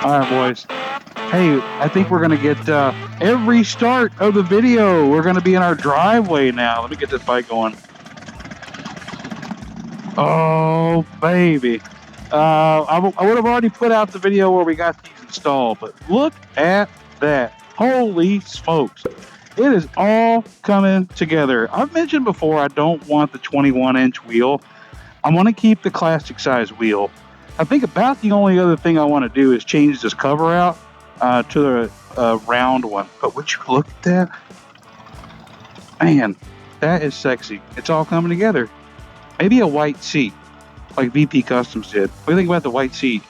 All right, boys. Hey, I think we're going to get every start of the video. We're going to be in our driveway now. Let me get this bike going. Oh, baby. I would have already put out the video where we got these installed, but look at that. Holy smokes. It is all coming together. I've mentioned before I don't want the 21-inch wheel. I want to keep the classic size wheel. I think about the only other thing I want to do is change this cover out to the round one. But would you look at that? Man, that is sexy. It's all coming together. Maybe a white seat, like VP Customs did. What do you think about the white seat?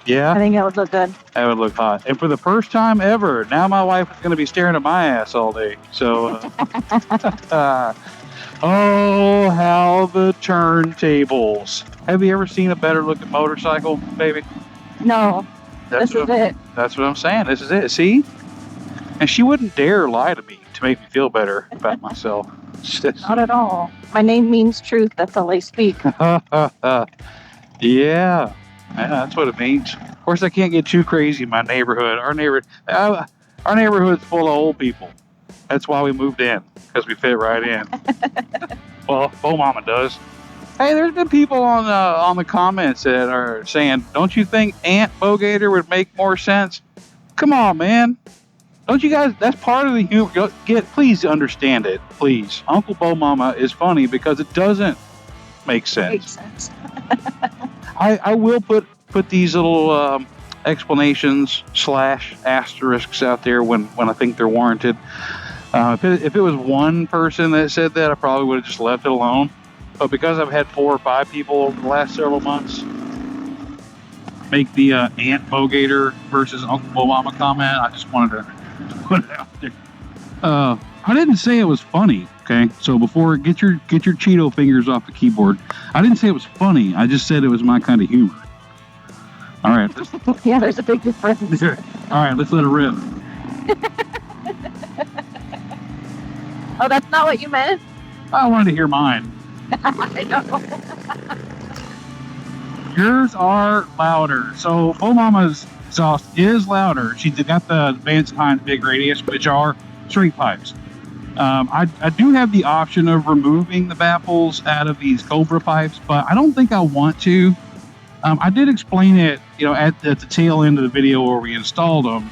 Yeah? I think that would look good. That would look hot. And for the first time ever, now my wife is going to be staring at my ass all day. So, oh, how the turntables. Have you ever seen a better looking motorcycle, baby? No, this is it. That's what I'm saying. This is it. See? And she wouldn't dare lie to me to make me feel better about myself. Not at all. My name means truth. That's all I speak. Yeah, that's what it means. Of course, I can't get too crazy in my neighborhood. Our neighborhood's full of old people. That's why we moved in, because we fit right in. Well, Bo Mama does. Hey, there's been people on the comments that are saying, don't you think Aunt Bogator would make more sense? Come on, man. Don't you guys, that's part of the humor. Please understand it, please. Uncle Bo Mama is funny because it doesn't make sense. Makes sense. I will put these little explanations / asterisks out there when I think they're warranted. If it was one person that said that, I probably would have just left it alone. But because I've had 4 or 5 people over the last several months make the Aunt Bogator versus Uncle Bo Mama comment, I just wanted to put it out there. I didn't say it was funny, okay? So before, get your Cheeto fingers off the keyboard. I didn't say it was funny. I just said it was my kind of humor. All right. Yeah, there's a big difference. All right, let's let it rip. Oh, that's not what you meant? I wanted to hear mine. I know. Yours are louder. So Bo Mama's exhaust is louder. She's got the Vance Hines big radius, which are straight pipes. I do have the option of removing the baffles out of these Cobra pipes, but I don't think I want to. I did explain it, at the tail end of the video where we installed them.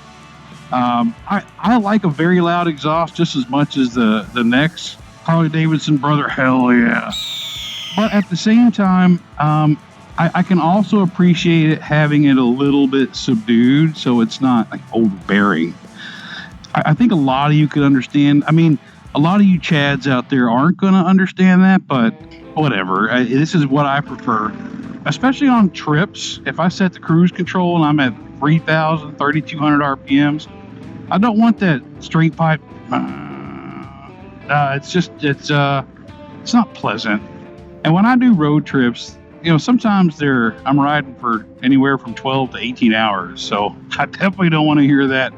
I like a very loud exhaust just as much as the next Harley Davidson brother. Hell yeah! But at the same time, I can also appreciate it having it a little bit subdued, so it's not like overbearing. I think a lot of you could understand. I mean, a lot of you Chads out there aren't going to understand that, but whatever. This is what I prefer, especially on trips. If I set the cruise control and I'm at 3,000, 3,200 RPMs, I don't want that straight pipe. It's not pleasant. And when I do road trips, sometimes I'm riding for anywhere from 12 to 18 hours. So I definitely don't want to hear that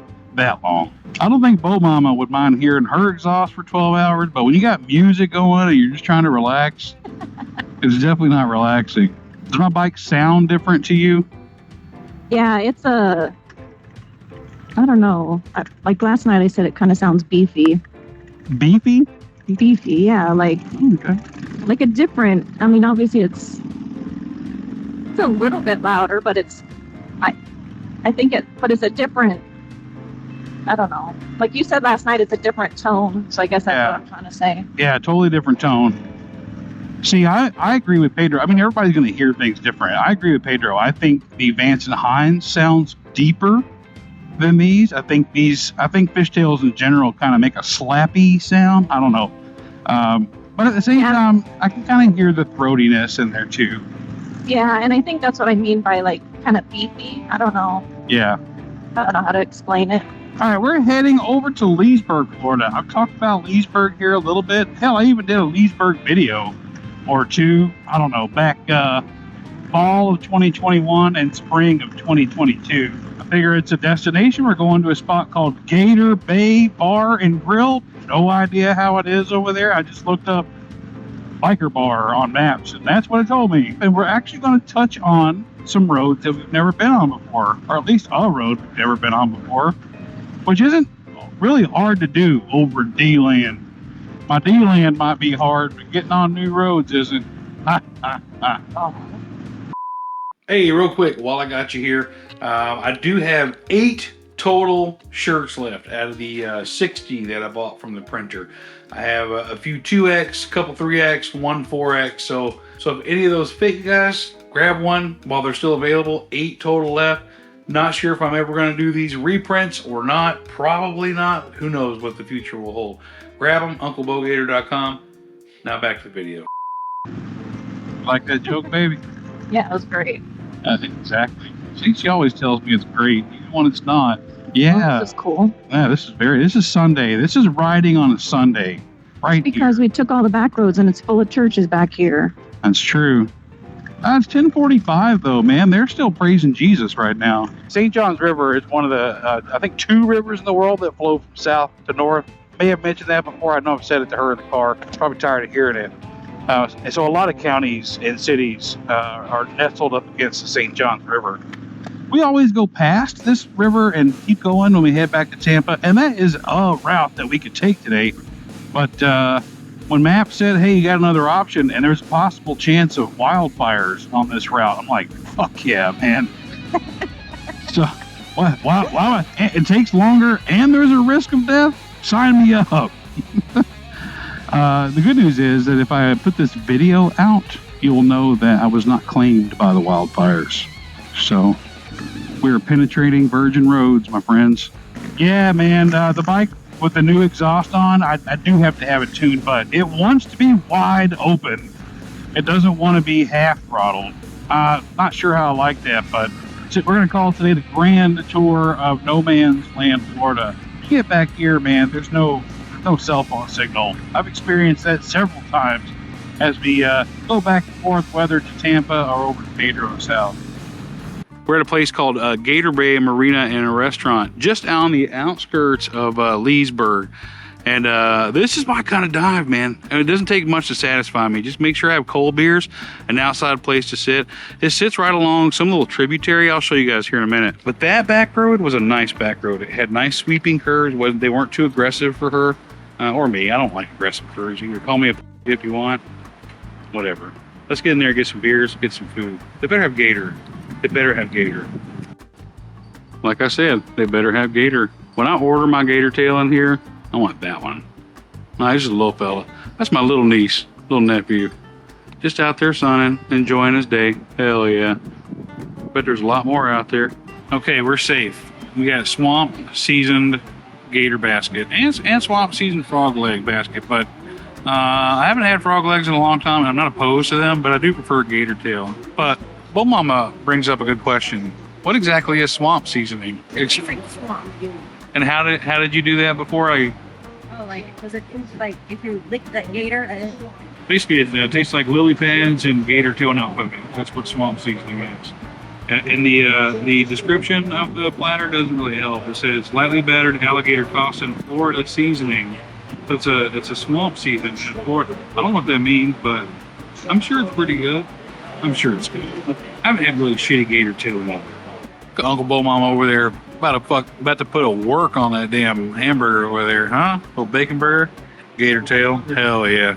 long. I don't think Bo Mama would mind hearing her exhaust for 12 hours, but when you got music going and you're just trying to relax, it's definitely not relaxing. Does my bike sound different to you? Yeah, it's I don't know. Like last night I said it kind of sounds beefy. Beefy? Beefy, yeah. Like a different, I mean, obviously it's a little bit louder, but I think it's a different, I don't know. Like you said last night, it's a different tone. So I guess that's what I'm trying to say. Yeah, totally different tone. See, I agree with Pedro. I mean, everybody's going to hear things different. I agree with Pedro. I think the Vance and Hines sounds deeper than these. I think fishtails in general kind of make a slappy sound. I don't know. But at the same time, I can kind of hear the throatiness in there too. Yeah, and I think that's what I mean by like kind of beefy. I don't know. Yeah. I don't know how to explain it. All right, we're heading over to Leesburg, Florida. I've talked about Leesburg here a little bit. Hell, I even did a Leesburg video or two, I don't know, back fall of 2021 and spring of 2022. I figure it's a destination. We're going to a spot called Gator Bay Bar and Grill. No idea how it is over there. I just looked up biker bar on maps, and that's what it told me. And we're actually going to touch on some roads that we've never been on before, or at least a road we've never been on before, which isn't really hard to do over DeLand. My DeLand might be hard, but getting on new roads isn't. Hey, real quick, while I got you here, I do have 8 total shirts left out of the 60 that I bought from the printer. I have a few 2X, a couple 3X, one 4X. So if any of those fit, you guys, grab one while they're still available. 8 total left. Not sure if I'm ever going to do these reprints or not. Probably not. Who knows what the future will hold. Grab them, UncleBogator.com. Now back to the video. Like that joke, baby? Yeah, it was great. Exactly. She always tells me it's great, even when it's not. Yeah. Oh, this is cool. Yeah, this is Sunday. This is riding on a Sunday. Right because here. We took all the back roads and it's full of churches back here. That's true. It's 10:45 though, man. They're still praising Jesus right now. St. John's River is one of the, I think, 2 rivers in the world that flow from south to north. May have mentioned that before. I know I've said it to her in the car. Probably tired of hearing it. And so a lot of counties and cities are nestled up against the St. John's River. We always go past this river and keep going when we head back to Tampa, and that is a route that we could take today. But when Maps said, hey, you got another option, and there's a possible chance of wildfires on this route, I'm like, fuck yeah, man. So, wow, it takes longer and there's a risk of death? Sign me up. The good news is that if I put this video out, you'll know that I was not claimed by the wildfires. So we're penetrating virgin roads, my friends. Yeah, man, the bike with the new exhaust on, I do have to have it tuned, but it wants to be wide open. It doesn't want to be half throttled. Not sure how I like that, but we're going to call today the grand tour of No Man's Land, Florida. You get back here, man, there's no cell phone signal. I've experienced that several times as we go back and forth, whether to Tampa or over to Pedro South. We're at a place called Gator Bay Marina and a restaurant just on the outskirts of Leesburg. And this is my kind of dive, man. And it doesn't take much to satisfy me. Just make sure I have cold beers, an outside place to sit. It sits right along some little tributary. I'll show you guys here in a minute. But that back road was a nice back road. It had nice sweeping curves. They weren't too aggressive for her or me. I don't like aggressive curves. You can call me a if you want. Whatever. Let's get in there, get some beers, get some food. They better have Gator. They better have Gator. Like I said, they better have Gator. When I order my Gator tail in here, I want that one. No, this is a little fella. That's my little niece, little nephew. Just out there sunning, enjoying his day. Hell yeah. Bet there's a lot more out there. Okay, we're safe. We got swamp seasoned Gator basket and swamp seasoned frog leg basket, but I haven't had frog legs in a long time, and I'm not opposed to them, but I do prefer Gator tail. But Bo Mama brings up a good question. What exactly is swamp seasoning? Swamp. And how did you do that before? Because it tastes like if you lick that gator. Basically, it tastes like lily pads and gator tail nut cooking. That's what swamp seasoning is. And the description of the platter doesn't really help. It says lightly battered alligator tossed in Florida seasoning. So it's a swamp season in Florida. I don't know what that means, but I'm sure it's pretty good. I'm sure it's good. I haven't had really shitty gator tail in a while. Uncle Bo Mama over there about to put a work on that damn hamburger over there, huh? Little bacon burger, gator tail. Hell yeah!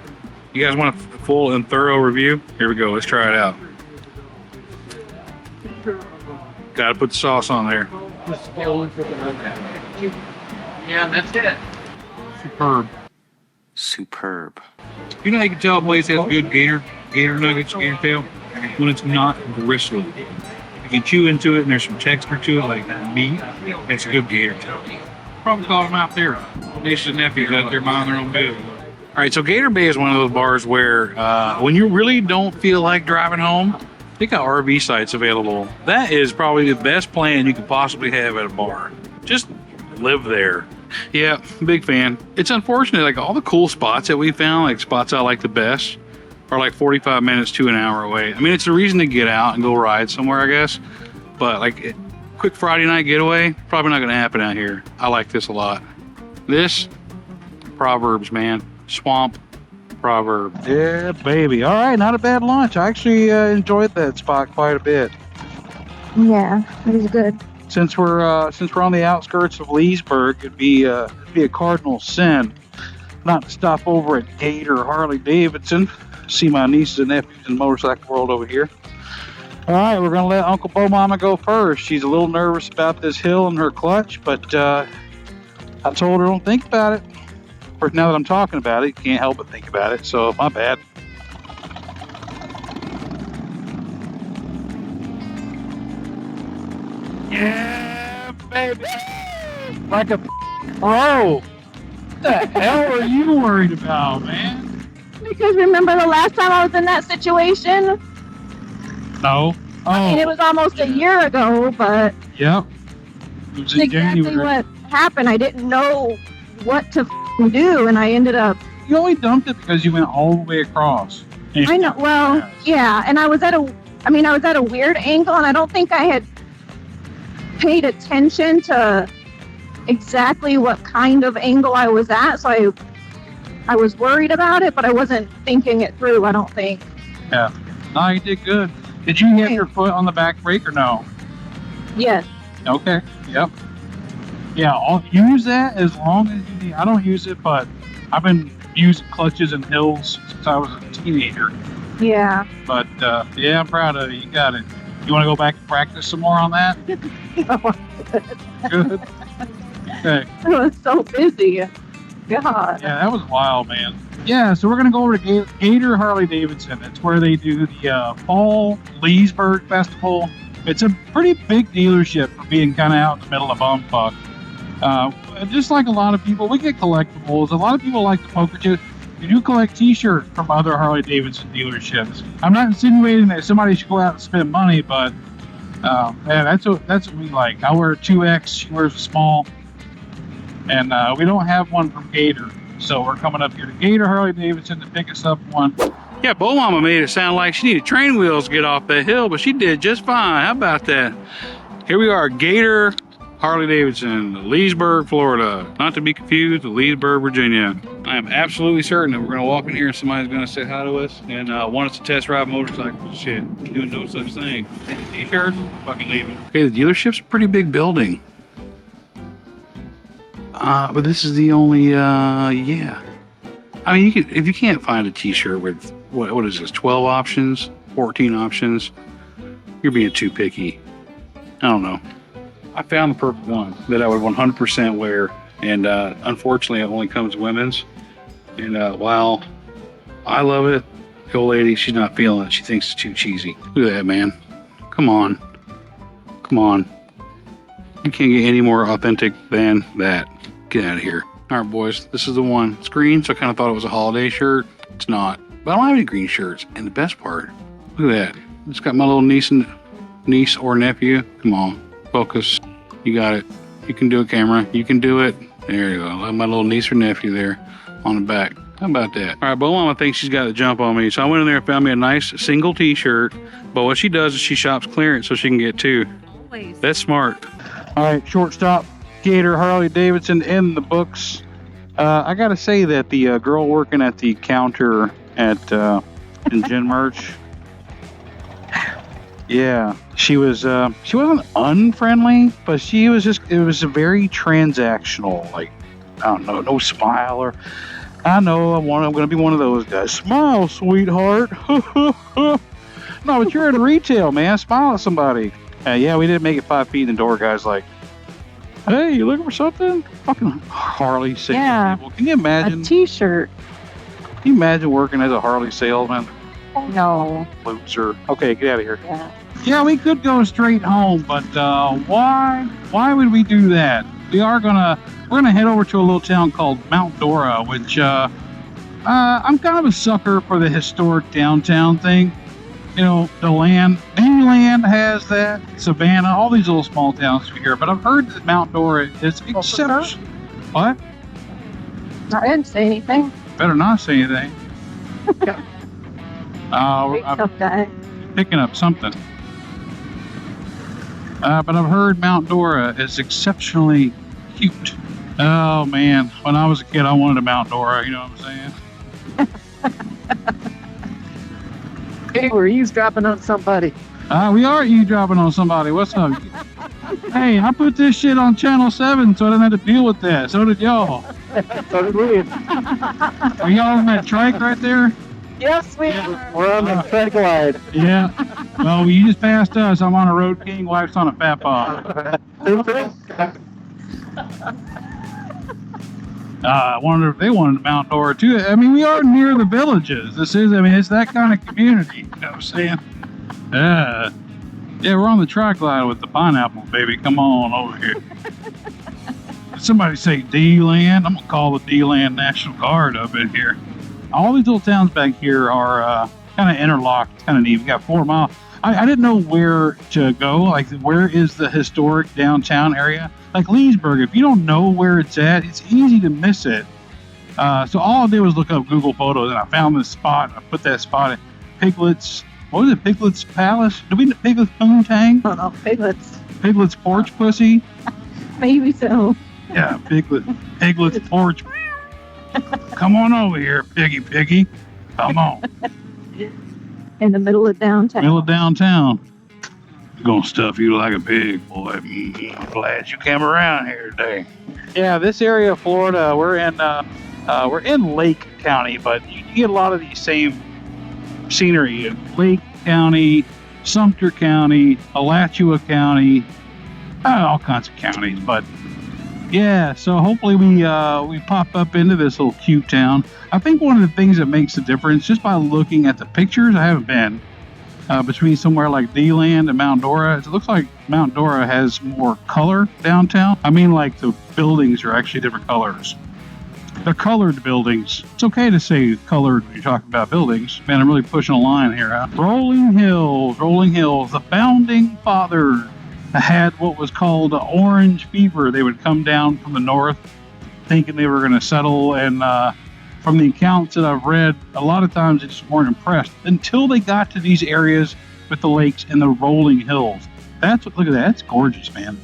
You guys want a full and thorough review? Here we go. Let's try it out. Got to put the sauce on there. Yeah, that's it. Superb. You know how you can tell a place has good gator nuggets, gator tail, when it's not bristled. You can chew into it and there's some texture to it, like meat. It's a good gator tail. Probably call them out there. Nieces and nephews out there minding their own business. All right, so Gator Bay is one of those bars where when you really don't feel like driving home, they got RV sites available. That is probably the best plan you could possibly have at a bar. Just live there. Yeah, big fan. It's unfortunate, like all the cool spots that we found, like spots I like the best, are like 45 minutes to an hour away. I mean, it's a reason to get out and go ride somewhere, I guess. But like quick Friday night getaway, probably not gonna happen out here. I like this a lot. This, Proverbs, man. Swamp Proverbs. Yeah, baby. All right, not a bad lunch. I actually enjoyed that spot quite a bit. Yeah, it was good. Since we're on the outskirts of Leesburg, it'd be a cardinal sin not to stop over at Gator Harley Davidson, see my nieces and nephews in the motorcycle world over here. All right, we're gonna let Uncle Bo Mama go first. She's a little nervous about this hill and her clutch, but I told her don't think about it. Of course, now that I'm talking about it, you can't help but think about it, so my bad. Yeah, baby! Like a pro! What the hell are you worried about, man? Because remember the last time I was in that situation? No. Oh. I mean, it was almost a year ago, but Yep. It was in exactly January. what happened. I didn't know what to do, and I ended up. You only dumped it because you went all the way across. I know. Well, yeah, and I was at a weird angle, and I don't think I had paid attention to exactly what kind of angle I was at, so I was worried about it, but I wasn't thinking it through, I don't think. Yeah. No, you did good. Did you hit your foot on the back brake or no? Yes. Okay. Yep. Yeah, I'll use that as long as you need. I don't use it, but I've been using clutches and hills since I was a teenager. Yeah. But yeah, I'm proud of you. You got it. You want to go back and practice some more on that? Good. Okay. I was so busy. God. Yeah, that was wild, man. Yeah, so we're going to go over to Gator Harley Davidson. It's where they do the Fall Leesburg Festival. It's a pretty big dealership for being kind of out in the middle of bumfuck. Just like a lot of people, we get collectibles. A lot of people like the poker chips. You do collect t-shirts from other Harley Davidson dealerships. I'm not insinuating that somebody should go out and spend money, but yeah, that's what we like. I wear a 2X, she wears a small. And we don't have one from Gator. So we're coming up here to Gator Harley Davidson to pick us up one. Yeah, Bo Mama made it sound like she needed train wheels to get off that hill, but she did just fine. How about that? Here we are, Gator Harley Davidson, Leesburg, Florida. Not to be confused with Leesburg, Virginia. I am absolutely certain that we're going to walk in here and somebody's going to say hi to us and want us to test ride motorcycles. Shit, doing no such thing. T-shirt, fucking leave it. Okay, the dealership's a pretty big building. But this is the only, yeah. I mean, if you can't find a t-shirt with, what is this, 12 options, 14 options, you're being too picky. I don't know. I found the perfect one that I would 100% wear, and unfortunately, it only comes women's. And while I love it, the old lady, she's not feeling it. She thinks it's too cheesy. Look at that, man. Come on. Come on. You can't get any more authentic than that. Get out of here. All right, boys, this is the one. It's green, so I kind of thought it was a holiday shirt. It's not. But I don't have any green shirts. And the best part, look at that. It's got my little niece or nephew. Come on, focus. You got it. You can do it, camera. You can do it. There you go. I love my little niece or nephew there on the back. How about that? All right, Bo Mama thinks she's got a jump on me. So I went in there and found me a nice single t-shirt. But what she does is she shops clearance so she can get two. Always. That's smart. All right, shortstop. Gator Harley Davidson in the books. I gotta say that the girl working at the counter at in Gen Merch, yeah, she wasn't unfriendly, but she was just, it was a very transactional, like, I don't know, no smile, or I know I'm gonna be one of those guys. Smile, sweetheart. No, but you're in retail, man. Smile at somebody. Yeah, we didn't make it 5 feet in the door, guys. Like, hey, you looking for something? Fucking Harley salesman. Yeah. People. Can you imagine? A t-shirt. Can you imagine working as a Harley salesman? No. Loser. Okay, get out of here. Yeah. Yeah, we could go straight home, but why would we do that? We're gonna head over to a little town called Mount Dora, which I'm kind of a sucker for the historic downtown thing. You know, DeLand has that, Savannah, all these little small towns we hear. But I've heard that Mount Dora is exceptional. What? I didn't say anything. Better not say anything. I'm Tough guy. picking up something. But I've heard Mount Dora is exceptionally cute. Oh man, when I was a kid, I wanted a Mount Dora. You know what I'm saying? Hey, we're eavesdropping on somebody. We are eavesdropping on somebody. What's up? Hey, I put this shit on Channel 7 so I didn't have to deal with that. So did y'all. So did we. Are y'all on that trike right there? Yes, we are. We're on the trike line. Yeah. Well, you just passed us. I'm on a Road King. Wife's on a Fat Pod. I wonder if they wanted Mount Dora too. I mean, we are near the villages. This is, I mean, it's that kind of community. You know what I'm saying? Yeah, we're on the track line with the pineapple, baby. Come on over here. Somebody say DeLand. I'm gonna call the DeLand National Guard up in here. All these little towns back here are kind of interlocked. It's kind of neat. We got 4 miles. I didn't know where to go. Like, where is the historic downtown area? Like Leesburg, if you don't know where it's at, it's easy to miss it. So all I did was look up Google Photos, and I found this spot. I put that spot at Piglet's. What was it? Piglet's Palace? Did we know Piglet's Poontang? I don't know, Piglets. Piglet's Porch Pussy? Maybe so. Yeah, Piglet's Porch. Come on over here, Piggy. Come on. In the middle of downtown. Middle of downtown. Gonna stuff you like a pig, boy. I'm glad you came around here today. Yeah, this area of Florida, we're in Lake County, but you get a lot of these same scenery in Lake County, Sumter County, Alachua County, all kinds of counties. But yeah, so hopefully we pop up into this little cute town. I think one of the things that makes the difference, just by looking at the pictures, I haven't been between somewhere like DeLand and Mount Dora. It looks like Mount Dora has more color downtown. I mean, like, the buildings are actually different colors. They're colored buildings. It's okay to say colored when you talk about buildings. Man, I'm really pushing a line here, huh? Rolling Hills. The founding fathers had what was called orange fever. They would come down from the north thinking they were going to settle, and from the accounts that I've read, a lot of times they just weren't impressed until they got to these areas with the lakes and the rolling hills. Look at that. That's gorgeous, man.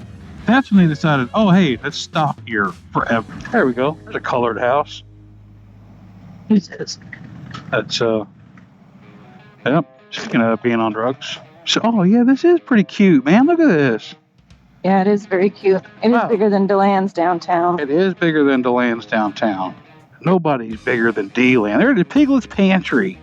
That's when they decided, oh, hey, let's stop here forever. There we go. There's a colored house. Who's this? That's, yep, speaking of being on drugs. So, oh, yeah, this is pretty cute, man. Look at this. Yeah, it is very cute. It is bigger than DeLand's downtown. It is bigger than DeLand's downtown. Nobody's bigger than DeLand. There's Piglet's Pantry.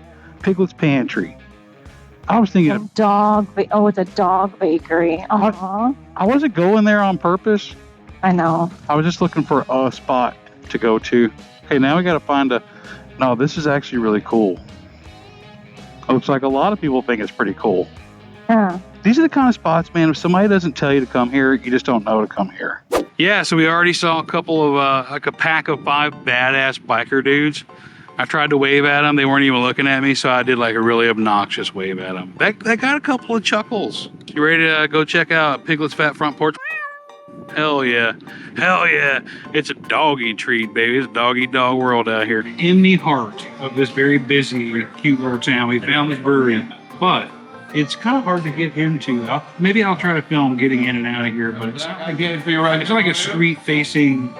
I was thinking it's a dog bakery. Uh-huh. I wasn't going there on purpose. I know. I was just looking for a spot to go to. Okay, now we got to find no, this is actually really cool. Looks like a lot of people think it's pretty cool. Yeah. These are the kind of spots, man, if somebody doesn't tell you to come here, you just don't know to come here. Yeah, so we already saw a couple of, like a pack of 5 badass biker dudes. I tried to wave at them. They weren't even looking at me, so I did like a really obnoxious wave at them. That got a couple of chuckles. You ready to go check out Piglet's Fat Front Porch? Hell yeah. It's a doggy treat, baby. It's a dog world out here. In the heart of this very busy, cute little town, we found this brewery, but it's kind of hard to get into. Maybe I'll try to film getting in and out of here, but it's like a street-facing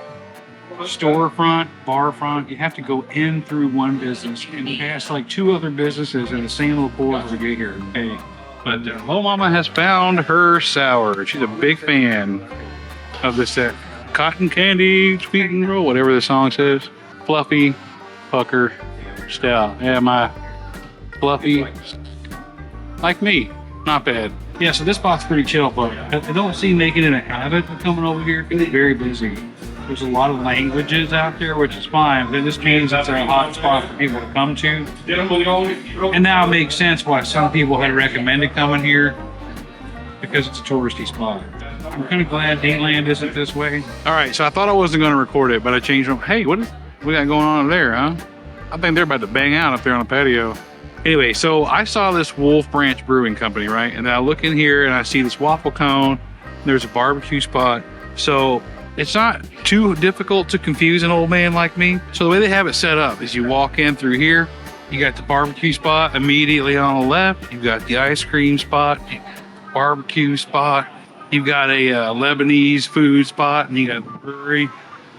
storefront, bar front. You have to go in through one business and past like 2 other businesses in the same little corridor to get here. Okay. But Little Mama has found her sour. She's a big fan of this cotton candy, sweet and roll, whatever the song says. Fluffy pucker stout. Yeah, my fluffy, like me, not bad. Yeah, so this spot's pretty chill, but I don't see making it a habit of coming over here. It's very busy. There's a lot of languages out there, which is fine. But this means it's a hot spot for people to come to. And now it makes sense why some people had recommended coming here, because it's a touristy spot. I'm kind of glad DeLand isn't this way. All right, so I thought I wasn't going to record it, but I changed them. Hey, what we got going on over there, huh? I think they're about to bang out up there on the patio. Anyway, so I saw this Wolf Branch Brewing Company, right? And then I look in here and I see this waffle cone. There's a barbecue spot. So it's not too difficult to confuse an old man like me. So the way they have it set up is you walk in through here, you got the barbecue spot immediately on the left, you've got the ice cream spot, barbecue spot, you've got a Lebanese food spot, and you got the brewery.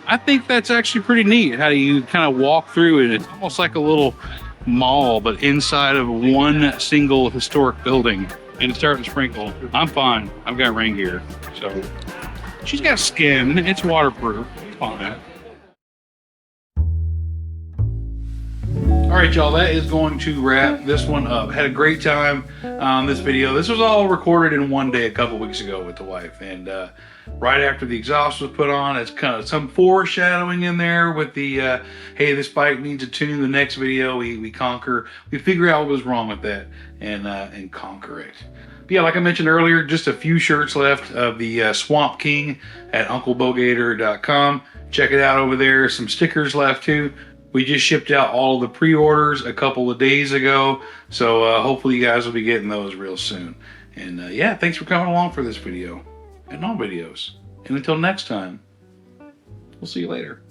I think that's actually pretty neat how you kind of walk through it. It's almost like a little mall, but inside of one single historic building. and it's starting to sprinkle. I'm fine. I've got rain gear. So she's got skin. It's waterproof. It's fine. All right, y'all, that is going to wrap this one up. Had a great time on this video. This was all recorded in one day a couple weeks ago with the wife. And right after the exhaust was put on, it's kind of some foreshadowing in there with the, hey, this bike needs a tune. The next video, we figure out what was wrong with that and conquer it. But yeah, like I mentioned earlier, just a few shirts left of the Swamp King at UncleBogator.com. Check it out over there. Some stickers left too. We just shipped out all of the pre-orders a couple of days ago, so hopefully you guys will be getting those real soon. And yeah, thanks for coming along for this video and all videos. And until next time, we'll see you later.